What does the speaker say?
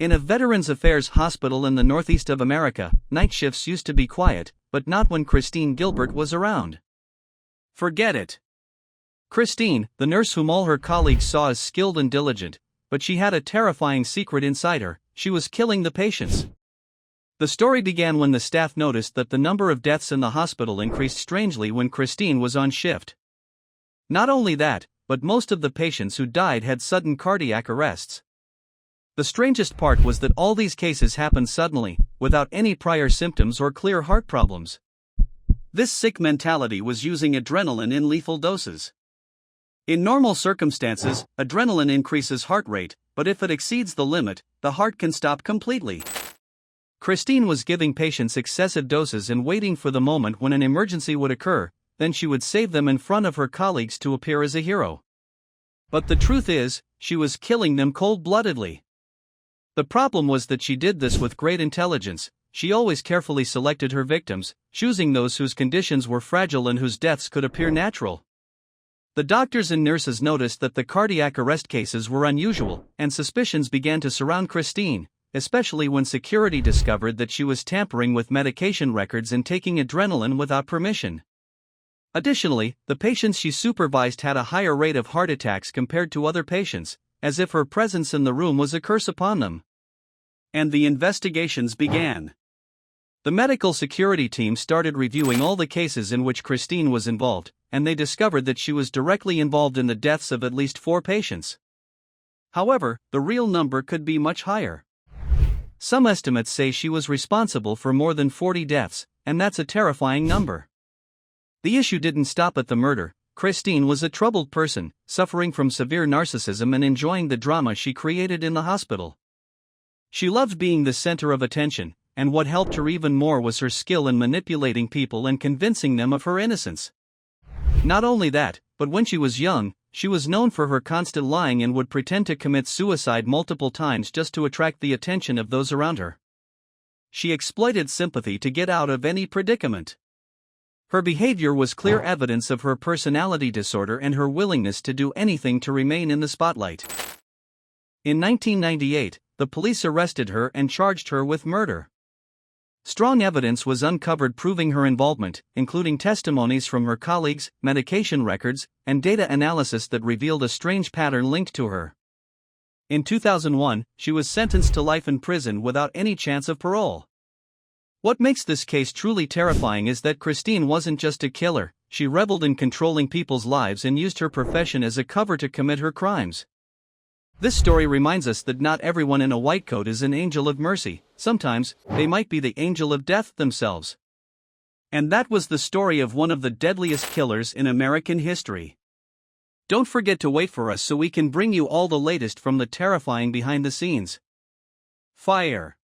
In a Veterans Affairs hospital in the northeast of America, night shifts used to be quiet, but not when Christine Gilbert was around. Forget it. Christine, the nurse whom all her colleagues saw as skilled and diligent, but she had a terrifying secret inside her: she was killing the patients. The story began when the staff noticed that the number of deaths in the hospital increased strangely when Christine was on shift. Not only that, but most of the patients who died had sudden cardiac arrests. The strangest part was that all these cases happened suddenly, without any prior symptoms or clear heart problems. This sick mentality was using adrenaline in lethal doses. In normal circumstances, adrenaline increases heart rate, but if it exceeds the limit, the heart can stop completely. Christine was giving patients excessive doses and waiting for the moment when an emergency would occur, then she would save them in front of her colleagues to appear as a hero. But the truth is, she was killing them cold-bloodedly. The problem was that she did this with great intelligence. She always carefully selected her victims, choosing those whose conditions were fragile and whose deaths could appear natural. The doctors and nurses noticed that the cardiac arrest cases were unusual, and suspicions began to surround Christine, especially when security discovered that she was tampering with medication records and taking adrenaline without permission. Additionally, the patients she supervised had a higher rate of heart attacks compared to other patients, as if her presence in the room was a curse upon them. And the investigations began. The medical security team started reviewing all the cases in which Christine was involved, and they discovered that she was directly involved in the deaths of at least 4 patients. However, the real number could be much higher. Some estimates say she was responsible for more than 40 deaths, and that's a terrifying number. The issue didn't stop at the murder. Christine was a troubled person, suffering from severe narcissism and enjoying the drama she created in the hospital. She loved being the center of attention, and what helped her even more was her skill in manipulating people and convincing them of her innocence. Not only that, but when she was young, she was known for her constant lying and would pretend to commit suicide multiple times just to attract the attention of those around her. She exploited sympathy to get out of any predicament. Her behavior was clear evidence of her personality disorder and her willingness to do anything to remain in the spotlight. In 1998, the police arrested her and charged her with murder. Strong evidence was uncovered proving her involvement, including testimonies from her colleagues, medication records, and data analysis that revealed a strange pattern linked to her. In 2001, she was sentenced to life in prison without any chance of parole. What makes this case truly terrifying is that Christine wasn't just a killer. She reveled in controlling people's lives and used her profession as a cover to commit her crimes. This story reminds us that not everyone in a white coat is an angel of mercy. Sometimes, they might be the angel of death themselves. And that was the story of one of the deadliest killers in American history. Don't forget to wait for us so we can bring you all the latest from the terrifying behind the scenes. Fire.